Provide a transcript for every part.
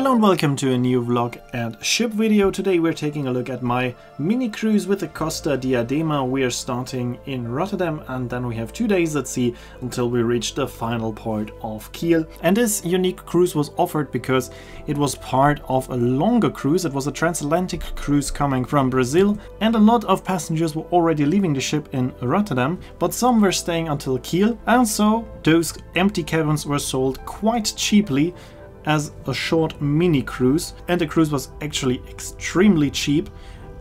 Hello and welcome to a new vlog and ship video. Today we're taking a look at my mini cruise with the Costa Diadema. We are starting in Rotterdam and then we have 2 days at sea until we reach the final port of Kiel. And this unique cruise was offered because it was part of a longer cruise. It was a transatlantic cruise coming from Brazil, and a lot of passengers were already leaving the ship in Rotterdam, but some were staying until Kiel, and so those empty cabins were sold quite cheaply as a short mini cruise. And the cruise was actually extremely cheap,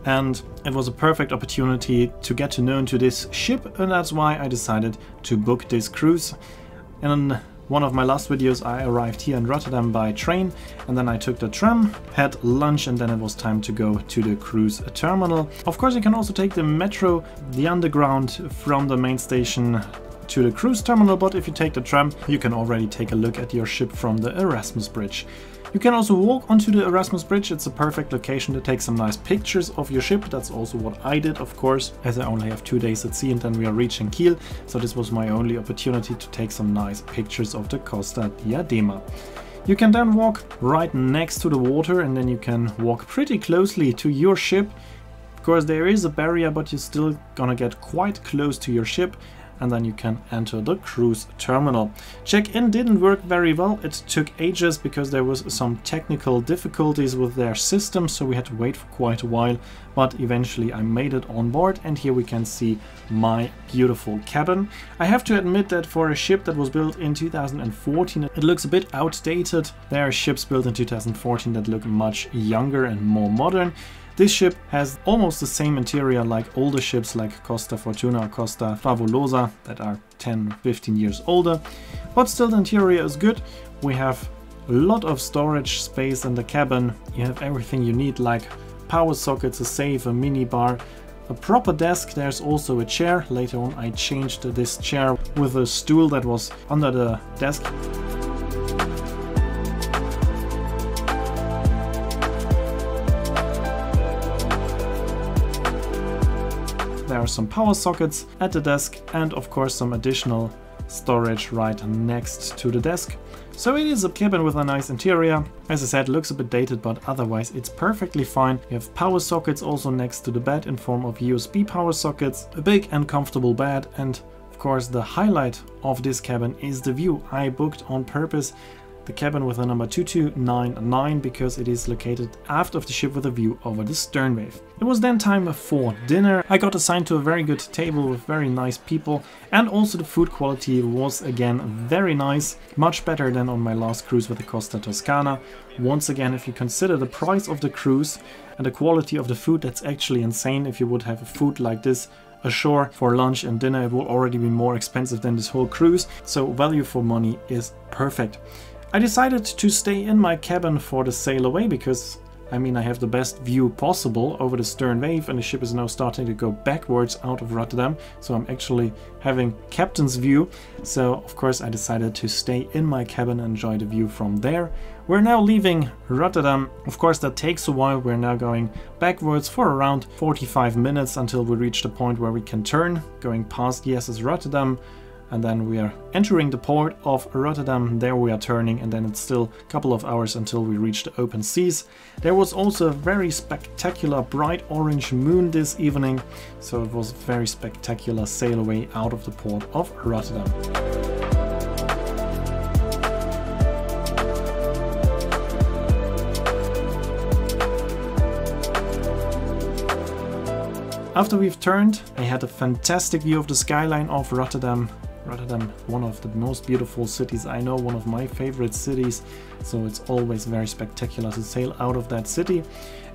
and it was a perfect opportunity to get to know into this ship, and that's why I decided to book this cruise. In one of my last videos I arrived here in Rotterdam by train, and then I took the tram, had lunch, and then it was time to go to the cruise terminal. Of course you can also take the metro, the underground, from the main station to the cruise terminal, but if you take the tram you can already take a look at your ship from the Erasmus Bridge. You can also walk onto the Erasmus Bridge. It's a perfect location to take some nice pictures of your ship. That's also what I did, of course, as I only have 2 days at sea and then we are reaching Kiel, so this was my only opportunity to take some nice pictures of the Costa Diadema. You can then walk right next to the water, and then you can walk pretty closely to your ship. Of course there is a barrier, but you're still gonna get quite close to your ship, and then you can enter the cruise terminal. Check-in didn't work very well. It took ages because there was some technical difficulties with their system, so we had to wait for quite a while, but eventually I made it on board, and here we can see my beautiful cabin. I have to admit that for a ship that was built in 2014 it looks a bit outdated. There are ships built in 2014 that look much younger and more modern. This ship has almost the same interior like older ships like Costa Fortuna or Costa Fabulosa that are 10-15 years older, but still the interior is good. We have a lot of storage space in the cabin. You have everything you need, like power sockets, a safe, a mini bar, a proper desk. There's also a chair. Later on I changed this chair with a stool that was under the desk. There are some power sockets at the desk, and of course some additional storage right next to the desk. So it is a cabin with a nice interior. As I said, looks a bit dated, but otherwise it's perfectly fine. You have power sockets also next to the bed in form of USB power sockets, a big and comfortable bed, and of course the highlight of this cabin is the view. I booked on purpose the cabin with the number 2299 because it is located aft of the ship with a view over the stern wave. It was then time for dinner. I got assigned to a very good table with very nice people, and also the food quality was again very nice, much better than on my last cruise with the Costa Toscana. Once again, if you consider the price of the cruise and the quality of the food, that's actually insane. If you would have a food like this ashore for lunch and dinner, it will already be more expensive than this whole cruise, so value for money is perfect. I decided to stay in my cabin for the sail away because, I mean, I have the best view possible over the stern wave, and the ship is now starting to go backwards out of Rotterdam, so I'm actually having captain's view. So of course I decided to stay in my cabin and enjoy the view from there. We're now leaving Rotterdam. Of course that takes a while. We're now going backwards for around 45 minutes until we reach the point where we can turn, going past the SS Rotterdam. And then we are entering the port of Rotterdam. There we are turning, and then it's still a couple of hours until we reach the open seas. There was also a very spectacular bright orange moon this evening, so it was a very spectacular sail away out of the port of Rotterdam. After we've turned, I had a fantastic view of the skyline of Rotterdam. Rotterdam, one of the most beautiful cities I know, one of my favorite cities, so it's always very spectacular to sail out of that city.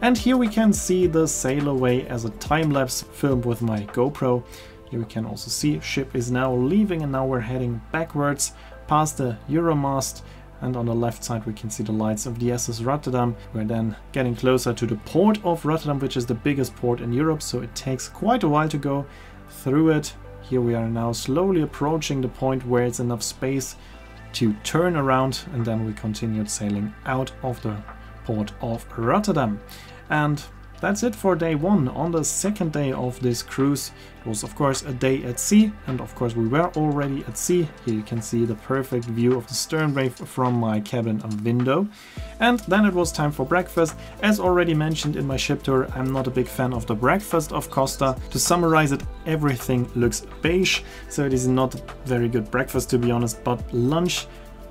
And here we can see the sail away as a time-lapse filmed with my GoPro. Here we can also see ship is now leaving, and now we're heading backwards past the Euromast, and on the left side we can see the lights of the SS Rotterdam. We're then getting closer to the port of Rotterdam, which is the biggest port in Europe, so it takes quite a while to go through it. Here we are now slowly approaching the point where it's enough space to turn around, and then we continued sailing out of the port of Rotterdam. And that's it for day one. On the second day of this cruise, it was of course a day at sea, and of course we were already at sea. Here you can see the perfect view of the stern wave from my cabin window. And then it was time for breakfast. As already mentioned in my ship tour, I'm not a big fan of the breakfast of Costa. To summarize it, everything looks beige, so it is not a very good breakfast to be honest, but lunch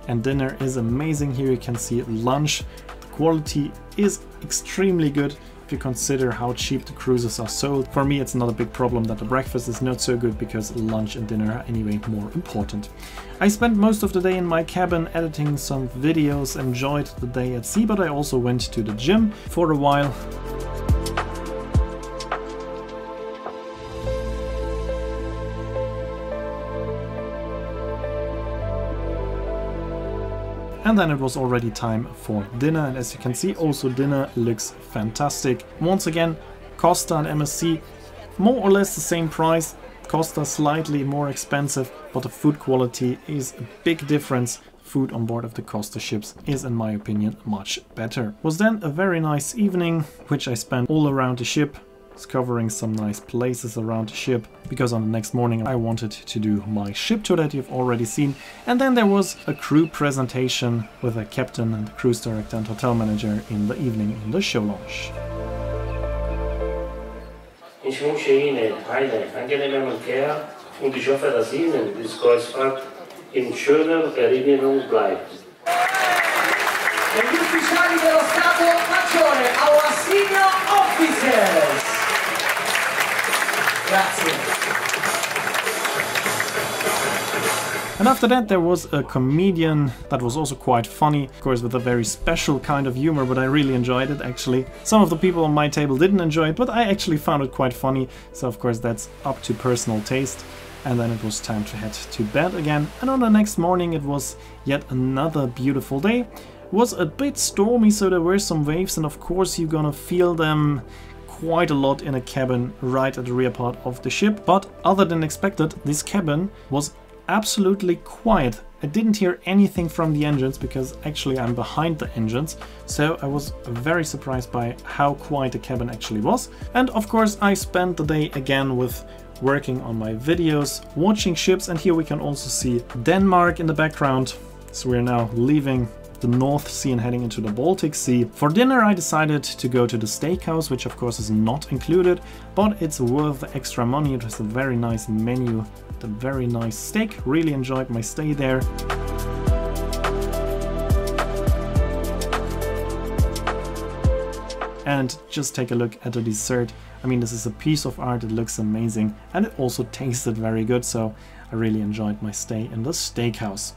and dinner is amazing. Here you can see lunch. The quality is extremely good if you consider how cheap the cruises are sold. For me, it's not a big problem that the breakfast is not so good, because lunch and dinner are anyway more important. I spent most of the day in my cabin editing some videos, enjoyed the day at sea, but I also went to the gym for a while. And then it was already time for dinner, and as you can see, also dinner looks fantastic. Once again, Costa and MSC, more or less the same price. Costa slightly more expensive, but the food quality is a big difference. Food on board of the Costa ships is, in my opinion, much better. It was then a very nice evening, which I spent all around the ship, discovering some nice places around the ship, because on the next morning I wanted to do my ship tour that you've already seen. And then there was a crew presentation with a captain and the cruise director and hotel manager in the evening in the show lounge. Ich wünsche Ihnen eine angenehme Verkehr und ich hoffe, dass Ihnen die Kreuzfahrt in schöner Erinnerung bleibt. E gli ufficiali dello Stato Maggiore, our senior officers. Grazie. And after that there was a comedian that was also quite funny, of course with a very special kind of humor, but I really enjoyed it actually. Some of the people on my table didn't enjoy it, but I actually found it quite funny, so of course that's up to personal taste. And then it was time to head to bed again, and on the next morning it was yet another beautiful day. It was a bit stormy, so there were some waves, and of course you're gonna feel them quite a lot in a cabin right at the rear part of the ship. But other than expected, this cabin was absolutely quiet. I didn't hear anything from the engines, because actually I'm behind the engines, so I was very surprised by how quiet the cabin actually was. And of course I spent the day again with working on my videos, watching ships, and here we can also see Denmark in the background. So we're now leaving the North Sea and heading into the Baltic Sea. For dinner I decided to go to the steakhouse, which of course is not included, but it's worth the extra money. It was a very nice menu, a very nice steak. Really enjoyed my stay there. And just take a look at the dessert. I mean, this is a piece of art, it looks amazing, and it also tasted very good, so I really enjoyed my stay in the steakhouse.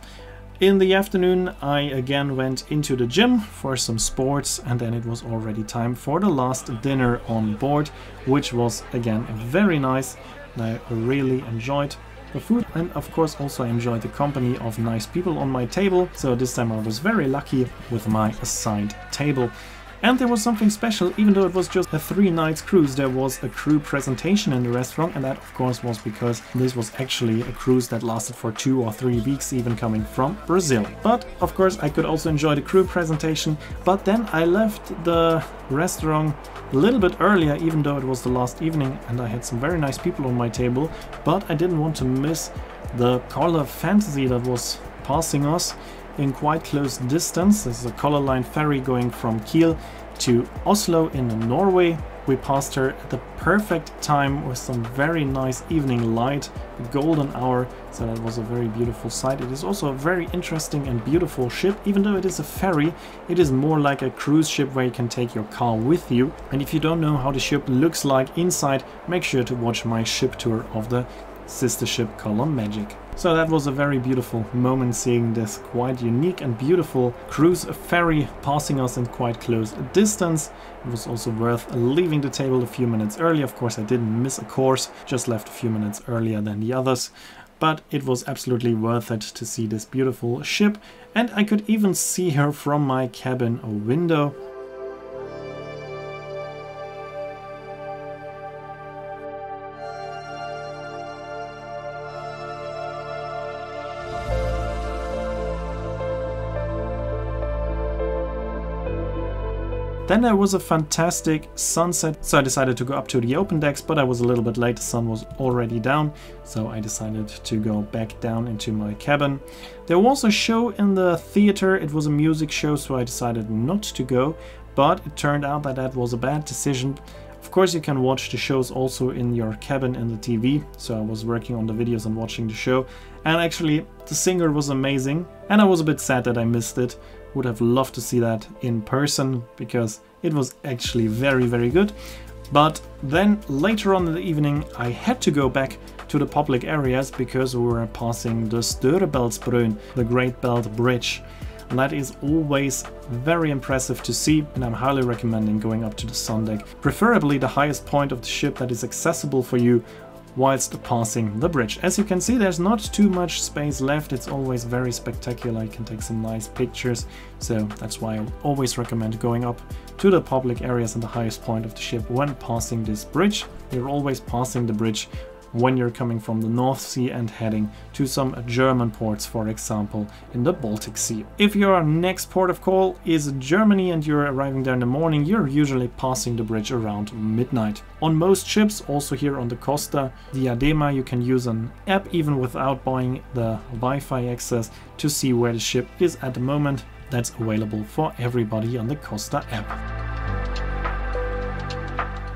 In the afternoon I again went into the gym for some sports, and then it was already time for the last dinner on board, which was again very nice. I really enjoyed the food, and of course also I enjoyed the company of nice people on my table, so this time I was very lucky with my assigned table. And there was something special, even though it was just a 3-night cruise, there was a crew presentation in the restaurant, and that of course was because this was actually a cruise that lasted for 2 or 3 weeks, even coming from Brazil. But of course I could also enjoy the crew presentation, but then I left the restaurant a little bit earlier, even though it was the last evening and I had some very nice people on my table, but I didn't want to miss the color fantasy that was passing us in quite close distance. This is a color line ferry going from Kiel to Oslo in Norway. We passed her at the perfect time with some very nice evening light, the golden hour, so that was a very beautiful sight. It is also a very interesting and beautiful ship. Even though it is a ferry, it is more like a cruise ship where you can take your car with you. And if you don't know how the ship looks like inside, make sure to watch my ship tour of the sister ship Color Magic. So that was a very beautiful moment, seeing this quite unique and beautiful cruise ferry passing us in quite close distance. It was also worth leaving the table a few minutes early. Of course I didn't miss a course, just left a few minutes earlier than the others. But it was absolutely worth it to see this beautiful ship, and I could even see her from my cabin window. Then there was a fantastic sunset, so I decided to go up to the open decks, but I was a little bit late, the sun was already down, so I decided to go back down into my cabin. There was a show in the theater, it was a music show, so I decided not to go, but it turned out that that was a bad decision. Of course, you can watch the shows also in your cabin in the TV, so I was working on the videos and watching the show, and actually the singer was amazing, and I was a bit sad that I missed it. Would have loved to see that in person, because it was actually very, very good. But then later on in the evening I had to go back to the public areas because we were passing the Storebeltsbrun, the Great Belt Bridge. And that is always very impressive to see, and I'm highly recommending going up to the sun deck, preferably the highest point of the ship that is accessible for you whilst passing the bridge. As you can see, there's not too much space left, it's always very spectacular, you can take some nice pictures, so that's why I always recommend going up to the public areas and the highest point of the ship when passing this bridge. You're always passing the bridge when you're coming from the North Sea and heading to some German ports, for example, in the Baltic Sea. If your next port of call is Germany and you're arriving there in the morning, you're usually passing the bridge around midnight. On most ships, also here on the Costa Diadema, you can use an app even without buying the Wi-Fi access to see where the ship is at the moment. That's available for everybody on the Costa app.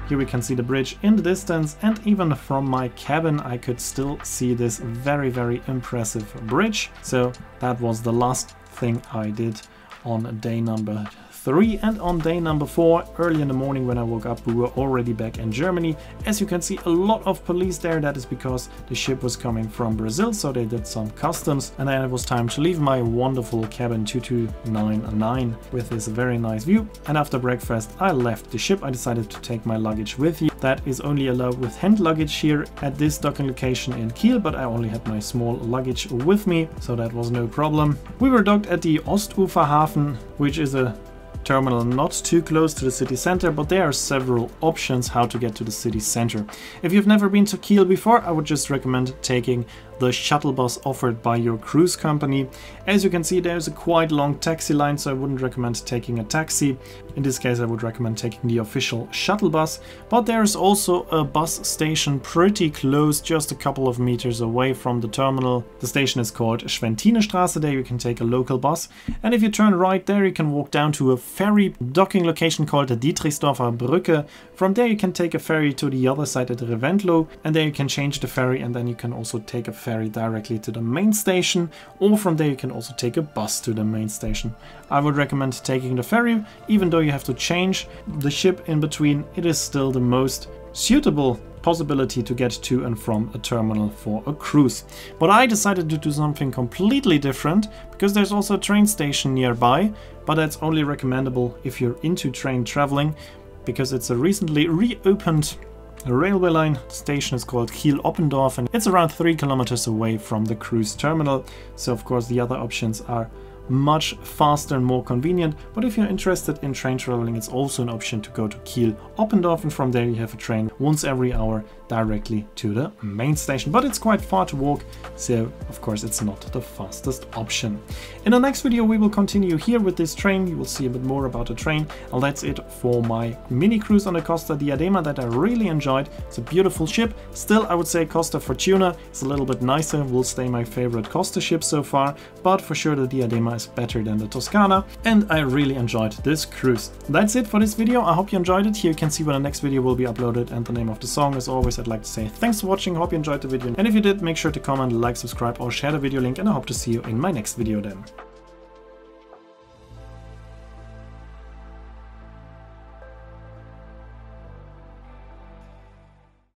Here we can see the bridge in the distance, and even from my cabin I could still see this very, very impressive bridge. So that was the last thing I did on day number 3, and on day number 4, early in the morning when I woke up, we were already back in Germany. As you can see, a lot of police there. That is because the ship was coming from Brazil, so they did some customs, and then it was time to leave my wonderful cabin 2299 with this very nice view. And after breakfast I left the ship. I decided to take my luggage with you. That is only allowed with hand luggage here at this docking location in Kiel, but I only had my small luggage with me, so that was no problem. We were docked at the Ostuferhafen, which is a terminal not too close to the city center, but there are several options how to get to the city center. If you've never been to Kiel before, I would just recommend taking the shuttle bus offered by your cruise company. As you can see, there's a quite long taxi line, so I wouldn't recommend taking a taxi. In this case, I would recommend taking the official shuttle bus, but there's also a bus station pretty close, just a couple of meters away from the terminal. The station is called Schwentinestraße. There you can take a local bus, and if you turn right there, you can walk down to a ferry docking location called the Dietrichsdorfer Brücke. From there you can take a ferry to the other side at Reventlow, and there you can change the ferry, and then you can also take a ferry directly to the main station, or from there you can also take a bus to the main station. I would recommend taking the ferry, even though you have to change the ship in between. It is still the most suitable possibility to get to and from a terminal for a cruise. But I decided to do something completely different, because there's also a train station nearby, but that's only recommendable if you're into train traveling, because it's a recently reopened railway line. The station is called Kiel-Oppendorf, and it's around 3 kilometers away from the cruise terminal. So of course the other options are much faster and more convenient, but if you're interested in train traveling, it's also an option to go to Kiel-Oppendorf, and from there you have a train once every hour directly to the main station. But it's quite far to walk, so of course it's not the fastest option. In the next video we will continue here with this train. You will see a bit more about the train, and that's it for my mini cruise on the Costa Diadema that I really enjoyed. It's a beautiful ship. Still, I would say Costa Fortuna is a little bit nicer, will stay my favorite Costa ship so far, but for sure the Diadema is better than the Toscana, and I really enjoyed this cruise. That's it for this video. I hope you enjoyed it. Here you can see when the next video will be uploaded and the name of the song. As always, I'd like to say thanks for watching. I hope you enjoyed the video, and if you did, make sure to comment, like, subscribe or share the video link, and I hope to see you in my next video then.